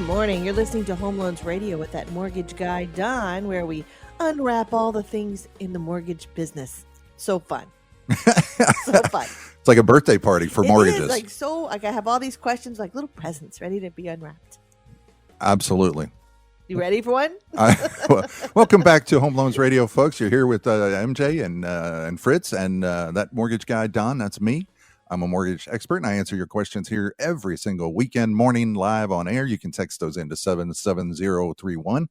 morning. You're listening to Home Loans Radio with that mortgage guy, Don, where we unwrap all the things in the mortgage business. So fun. So fun. It's like a birthday party for mortgages. It is like I have all these questions, like little presents ready to be unwrapped. Absolutely. You ready for one? Welcome back to Home Loans Radio, folks. You're here with MJ and Fritz and that mortgage guy, Don. That's me. I'm a mortgage expert, and I answer your questions here every single weekend morning live on air. You can text those into 77031.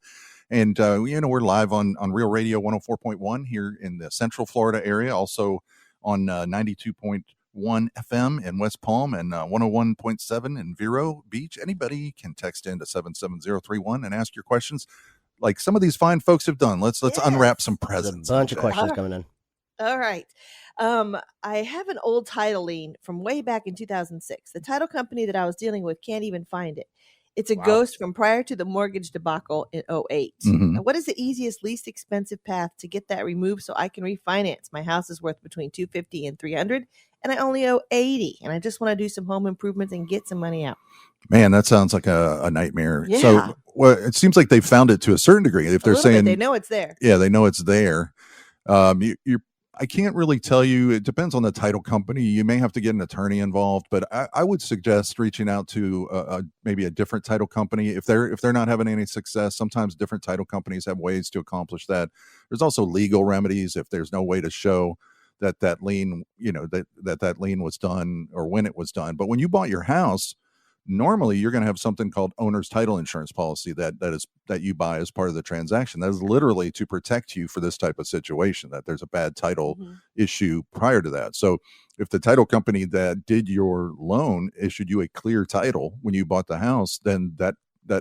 And, we're live on Real Radio 104.1 here in the Central Florida area, also on 92.1 FM in West Palm and 101.7 in Vero Beach. Anybody can text into 77031 and ask your questions like some of these fine folks have done. Let's unwrap some presents. There's a bunch of questions coming in. All right. I have an old title lien from way back in 2006. The title company that I was dealing with can't even find it. It's a ghost from prior to the mortgage debacle in 2008. Mm-hmm. Now, what is the easiest, least expensive path to get that removed so I can refinance? My house is worth between $250 and $300, and I only owe $80, and I just want to do some home improvements and get some money out. Man, that sounds like a nightmare. Yeah. So, it seems like they found it to a certain degree. If they're saying they know it's there. Yeah, they know it's there. I can't really tell you. It depends on the title company. You may have to get an attorney involved, but I would suggest reaching out to maybe a different title company if they're not having any success. Sometimes different title companies have ways to accomplish that. There's also legal remedies if there's no way to show that lien, that lien was done or when it was done. But when you bought your house, normally you're going to have something called owner's title insurance policy that you buy as part of the transaction. That is literally to protect you for this type of situation, that there's a bad title issue prior to that. So if the title company that did your loan issued you a clear title when you bought the house, then that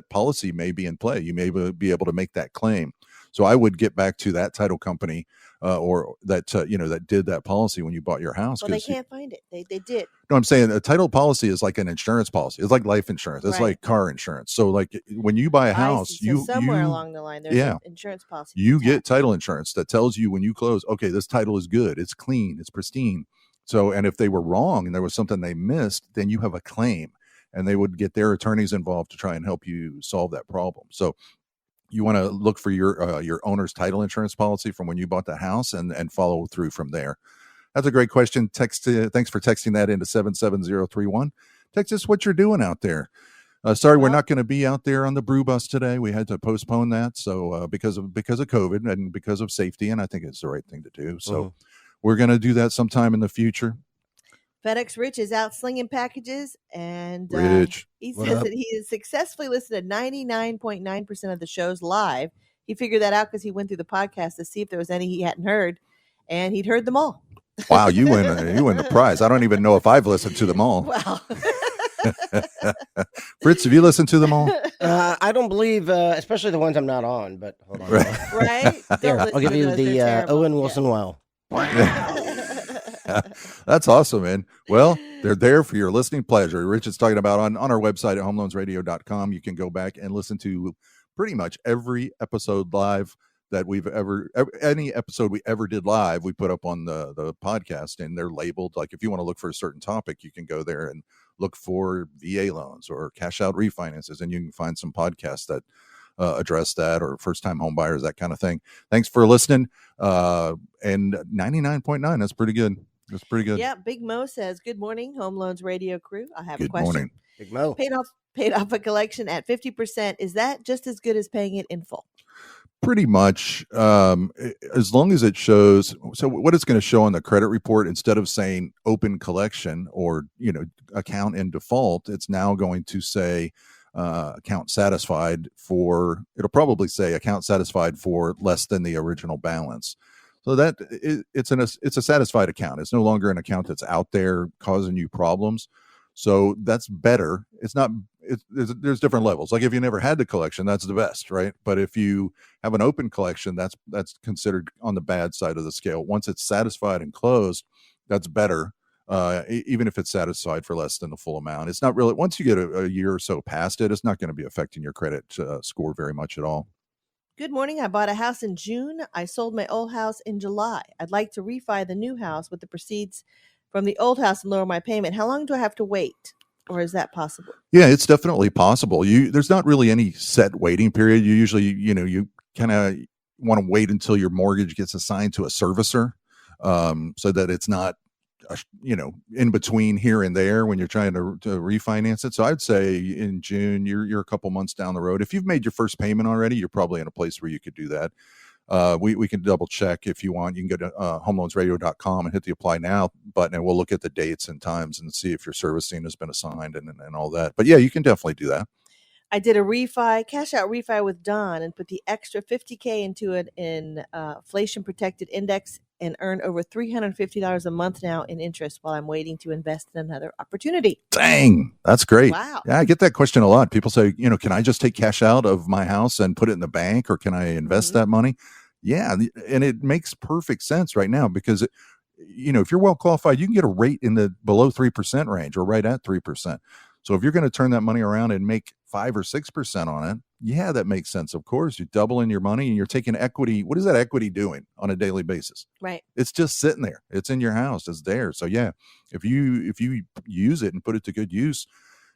policy may be in play. You may be able to make that claim. So I would get back to that title company or that that did that policy when you bought your house. Well, they can't find it. They did. No, I'm saying a title policy is like an insurance policy. It's like life insurance. It's like car insurance. So like when you buy a house, somewhere along the line, there's an insurance policy. You get title insurance that tells you when you close, okay, this title is good. It's clean. It's pristine. So, and if they were wrong and there was something they missed, then you have a claim and they would get their attorneys involved to try and help you solve that problem. So you want to look for your owner's title insurance policy from when you bought the house and follow through from there. That's a great question. Thanks for texting that into 77031. Text us what you're doing out there. Sorry, we're not going to be out there on the brew bus today. We had to postpone that. So because of COVID and because of safety, and I think it's the right thing to do. So we're going to do that sometime in the future. FedEx Rich is out slinging packages, and Rich, he says that he has successfully listened to 99.9% of the shows live. He figured that out because he went through the podcast to see if there was any he hadn't heard, and he'd heard them all. Wow, you win the prize. I don't even know if I've listened to them all. Wow. Fritz, have you listened to them all? I don't believe, especially the ones I'm not on, but hold on. Right? Here, I'll give you the Owen Wilson Wow. That's awesome, man. Well, they're there for your listening pleasure. Rich is talking about on our website at homeloansradio.com. You can go back and listen to pretty much every episode live that any episode we ever did live, we put up on the podcast, and they're labeled. Like if you want to look for a certain topic, you can go there and look for VA loans or cash out refinances, and you can find some podcasts that address that, or first time home buyers, that kind of thing. Thanks for listening. And 99.9, that's pretty good. That's pretty good. Yeah. Big Mo says, good morning, Home Loans Radio crew. I have a Good question. morning. Big Mo. Paid off a collection at 50%. Is that just as good as paying it in full? Pretty much, as long as it shows. So what it's going to show on the credit report, instead of saying open collection or account in default, it's now going to say account satisfied for. It'll probably say account satisfied for less than the original balance. So that it's a satisfied account. It's no longer an account that's out there causing you problems. So that's better. It's not. There's different levels. Like if you never had the collection, that's the best, right? But if you have an open collection, that's considered on the bad side of the scale. Once it's satisfied and closed, that's better. Even if it's satisfied for less than the full amount, it's not really. Once you get a year or so past it, it's not going to be affecting your credit score very much at all. Good morning. I bought a house in June. I sold my old house in July. I'd like to refi the new house with the proceeds from the old house and lower my payment. How long do I have to wait? or is that possible? Yeah, it's definitely possible. There's not really any set waiting period. You usually, you kind of want to wait until your mortgage gets assigned to a servicer, so that it's not, in between here and there when you're trying to refinance it. So I'd say in June, you're a couple months down the road. If you've made your first payment already, you're probably in a place where you could do that. We can double check if you want. You can go to homeloansradio.com and hit the apply now button, and we'll look at the dates and times and see if your servicing has been assigned and all that. But yeah, you can definitely do that. I did a cash out refi with Don and put the extra $50K into an inflation protected index and earn over $350 a month now in interest while I'm waiting to invest in another opportunity. Dang, that's great. Wow. Yeah, I get that question a lot. People say, can I just take cash out of my house and put it in the bank, or can I invest that money? Yeah, and it makes perfect sense right now because, if you're well qualified, you can get a rate in the below 3% range or right at 3%. So if you're going to turn that money around and make 5 or 6% on it, yeah, that makes sense. Of course, you're doubling your money and you're taking equity. What is that equity doing on a daily basis? Right. It's just sitting there. It's in your house. It's there. So yeah, if you use it and put it to good use,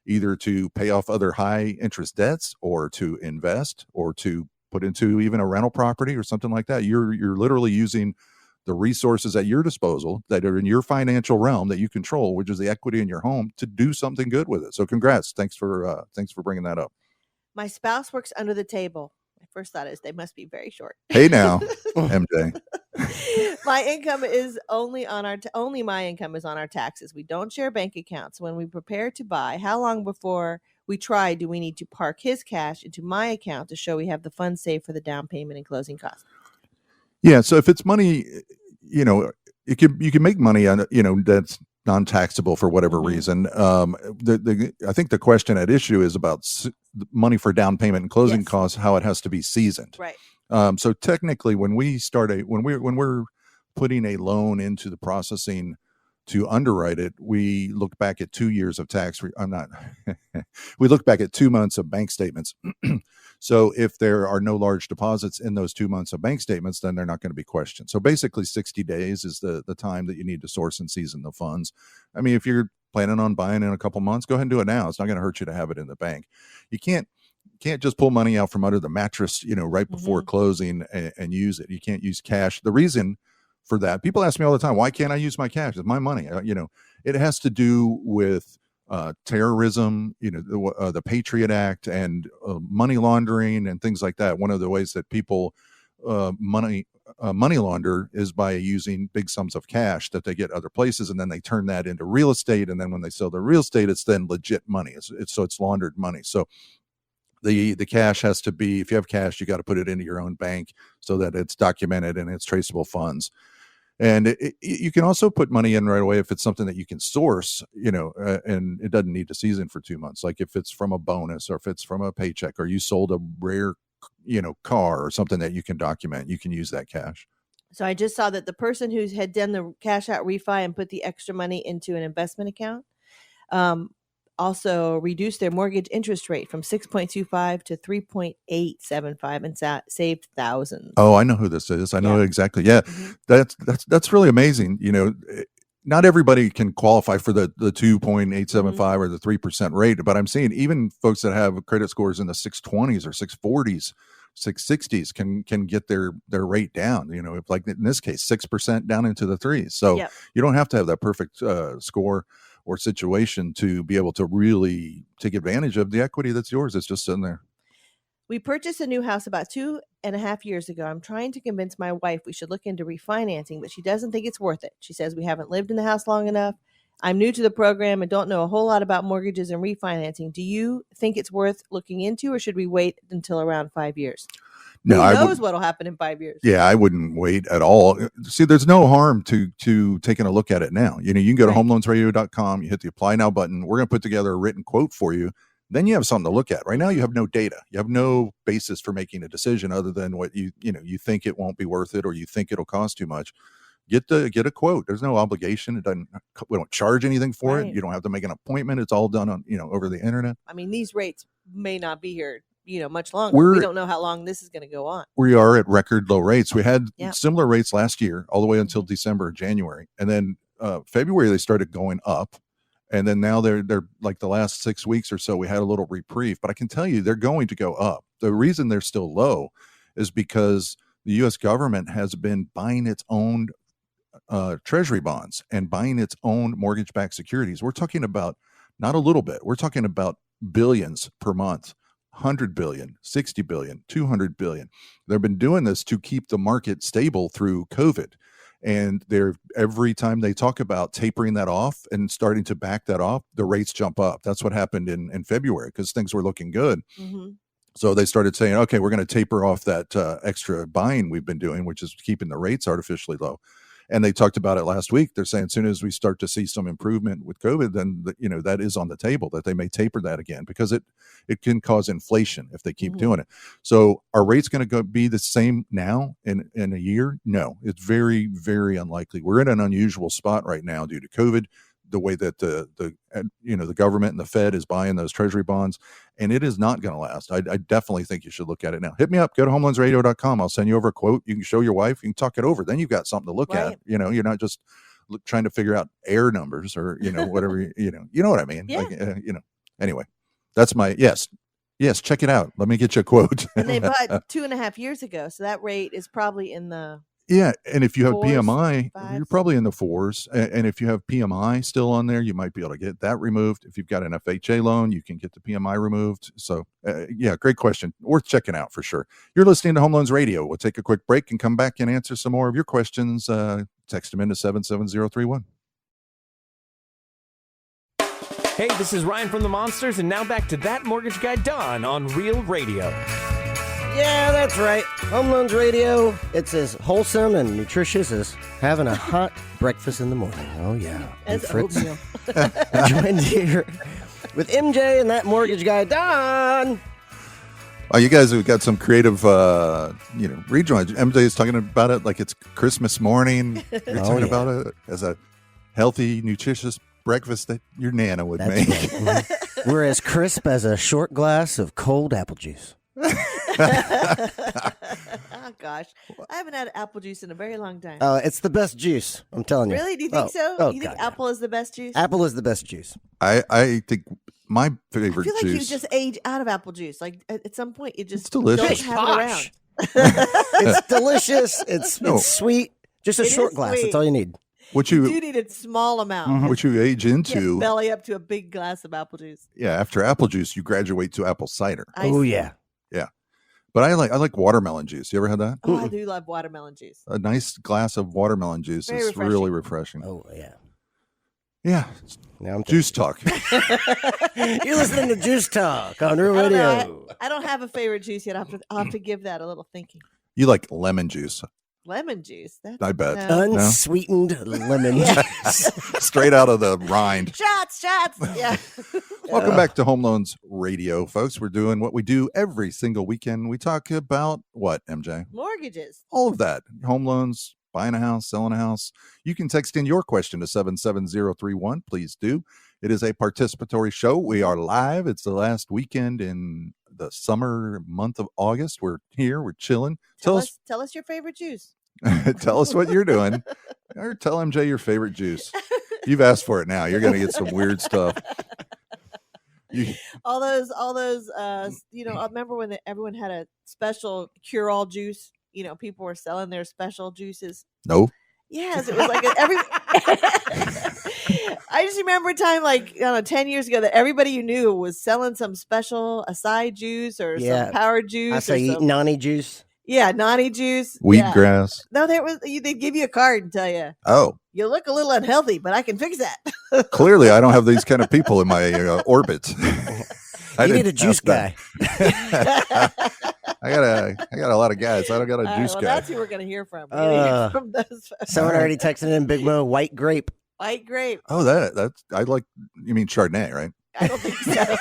either to pay off other high interest debts or to invest or to put into even a rental property or something like that, you're literally using the resources at your disposal that are in your financial realm that you control, which is the equity in your home, to do something good with it. So congrats. Thanks for bringing that up. My spouse works under the table. My first thought is they must be very short. Hey now, MJ. My income is only my income is on our taxes. We don't share bank accounts. When we prepare to buy, how long before we try do we need to park his cash into my account to show we have the funds saved for the down payment and closing costs? Yeah, so if it's money, you can make money on, that's non-taxable for whatever reason. I think the question at issue is about money for down payment and closing costs, how it has to be seasoned. Right. So technically, when we're putting a loan into the processing to underwrite it, we look back at 2 years of we look back at 2 months of bank statements. So if there are no large deposits in those 2 months of bank statements, then they're not going to be questioned. So basically 60 days is the time that you need to source and season the funds. I mean, if you're planning on buying in a couple months, go ahead and do it now. It's not going to hurt you to have it in the bank. You can't just pull money out from under the mattress, right before closing and use it. You can't use cash. The reason for that, people ask me all the time, why can't I use my cash? It's my money. It has to do with terrorism, the Patriot Act and money laundering and things like that. One of the ways that people money launder is by using big sums of cash that they get other places, and then they turn that into real estate. And then when they sell their real estate, it's then legit money. It's laundered money. So the cash has to be, if you have cash, you got to put it into your own bank so that it's documented and it's traceable funds. And you can also put money in right away if it's something that you can source, and it doesn't need to season for 2 months. Like if it's from a bonus or if it's from a paycheck or you sold a rare, car or something that you can document, you can use that cash. So I just saw that the person who had done the cash out refi and put the extra money into an investment account also reduced their mortgage interest rate from 6.25 to 3.875 and saved thousands. Oh, I know who this is. I know exactly. Yeah. That's really amazing. Not everybody can qualify for the 2.875 or the 3% rate, but I'm seeing even folks that have credit scores in the 620s or 640s, 660s can get their rate down, if, like in this case, 6% down into the threes. So you don't have to have that perfect score or situation to be able to really take advantage of the equity that's yours. It's just sitting there. We purchased a new house about 2.5 years ago. I'm trying to convince my wife we should look into refinancing, but she doesn't think it's worth it. She says we haven't lived in the house long enough. I'm new to the program and don't know a whole lot about mortgages and refinancing. Do you think it's worth looking into, or should we wait until around 5 years? No, Who knows what will happen in 5 years? Yeah, I wouldn't wait at all. See, there's no harm to taking a look at it now. You can go to homeloansradio.com, you hit the apply now button. We're going to put together a written quote for you. Then you have something to look at. Right now, you have no data. You have no basis for making a decision other than what you think it won't be worth it, or you think it'll cost too much. Get a quote. There's no obligation. We don't charge anything for it. You don't have to make an appointment. It's all done on over the internet. I mean, these rates may not be here much longer. We don't know how long this is going to go on. We are at record low rates. We had similar rates last year, all the way until December, January, and then February they started going up. And then now they're like the last 6 weeks or so, we had a little reprieve. But I can tell you, they're going to go up. The reason they're still low is because the U.S. government has been buying its own treasury bonds and buying its own mortgage-backed securities. We're talking about not a little bit. We're talking about billions per month. 100 billion, 60 billion, 200 billion. They've been doing this to keep the market stable through COVID. And they're every time they talk about tapering that off and starting to back that off, the rates jump up. That's what happened in February because things were looking good. Mm-hmm. So they started saying, okay, we're going to taper off that extra buying we've been doing, which is keeping the rates artificially low. And they talked about it last week. They're saying as soon as we start to see some improvement with COVID, then that is on the table, that they may taper that again because it can cause inflation if they keep doing it. So are rates going to be the same now in a year? No, it's very, very unlikely. We're in an unusual spot right now due to COVID, the way that the government and the Fed is buying those treasury bonds, and it is not going to last. I definitely think you should look at it now. Hit me up, go to homeloansradio.com. I'll send you over a quote. You can show your wife, you can talk it over. Then you've got something to look at. You're not just trying to figure out air numbers or, whatever, you know what I mean? Yeah. Like, anyway, that's my, yes, check it out. Let me get you a quote. And they bought 2.5 years ago. So that rate is probably in the, yeah, and if you have fours, PMI, fives. you're probably in the fours. And if you have PMI still on there, you might be able to get that removed. If you've got an FHA loan, you can get the PMI removed. So, yeah, great question. Worth checking out for sure. You're listening to Home Loans Radio. We'll take a quick break and come back and answer some more of your questions. Text them into 77031. Hey, this is Ryan from the Monsters, and now back to That Mortgage Guy Don on Real Radio. Yeah, that's right. Home Loans Radio. It's as wholesome and nutritious as having a hot breakfast in the morning. Oh, yeah. And as Fritz oatmeal. joined here with MJ and That Mortgage Guy, Don. Oh, you guys have got some creative, rejoins. MJ is talking about it like it's Christmas morning. You're talking about it as a healthy, nutritious breakfast that your Nana would make. Right. We're as crisp as a short glass of cold apple juice. Oh gosh, I haven't had apple juice in a very long time. Oh, it's the best juice. I'm telling you. Really? Do you think so? Oh, You think God, apple is the best juice? Apple is the best juice. I think my favorite I feel like juice. you just age out of apple juice. Like at some point, you just It's delicious. don't have it around. It's delicious. It's sweet. Just a It short is glass. sweet. That's all you need. What You you do need a small amount. what you age You can't into, belly up to a big glass of apple juice. yeah. After apple juice, you graduate to apple cider. I Oh see. yeah. But I like watermelon juice. You ever had that? Oh, I do love watermelon juice. A nice glass of watermelon juice Very is really refreshing. Oh yeah. Yeah, Now I'm juice talk. You're listening to Juice Talk on Real I don't know. Radio. I don't have a favorite juice yet. I'll have to give that a little thinking. You like lemon juice? Lemon juice. That's, I bet. no. Unsweetened lemon Yeah. juice. Straight out of the rind. Shots. Yeah. Welcome back to Home Loans Radio, folks. We're doing what we do every single weekend. We talk about what, MJ? Mortgages. All of that. Home loans, buying a house, selling a house. You can text in your question to 77031. Please do. It is a participatory show. We are live. It's the last weekend in the summer month of August. We're here. We're chilling. Tell us your favorite juice. Tell us what you're doing. Or tell MJ your favorite juice. You've asked for it now. You're going to get some weird stuff. all those I remember when everyone had a special cure-all juice. People were selling their special juices. No. Yes, it was like every I just remember a time 10 years ago that everybody you knew was selling some special acai juice or some power juice. I say eat nani juice. Yeah, nani juice. Wheatgrass. No, they'd give you a card and tell you, oh, you look a little unhealthy, but I can fix that. Clearly, I don't have these kind of people in my orbit. You need a juice guy. I got a lot of guys. I don't got a juice guy. That's who we're going to hear from. We're gonna hear from those Someone already texted in Big Mo, white grape. White grape. Oh, that's I like. You mean Chardonnay, right? I don't think so.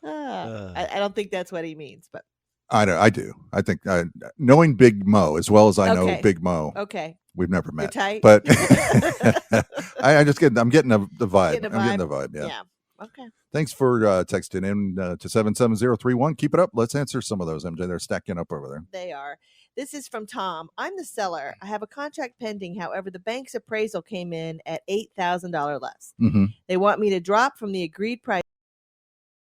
I don't think that's what he means, but I do. I think knowing Big Mo as well as I know Big Mo. Okay. We've never met. You're tight. But I'm getting the vibe. Getting a I'm getting the vibe. Yeah. Yeah. Okay. Thanks for texting in to 77031. Keep it up. Let's answer some of those, MJ. They're stacking up over there. They are. This is from Tom. I'm the seller. I have a contract pending. However, the bank's appraisal came in at $8,000 less. Mm-hmm. They want me to drop from the agreed price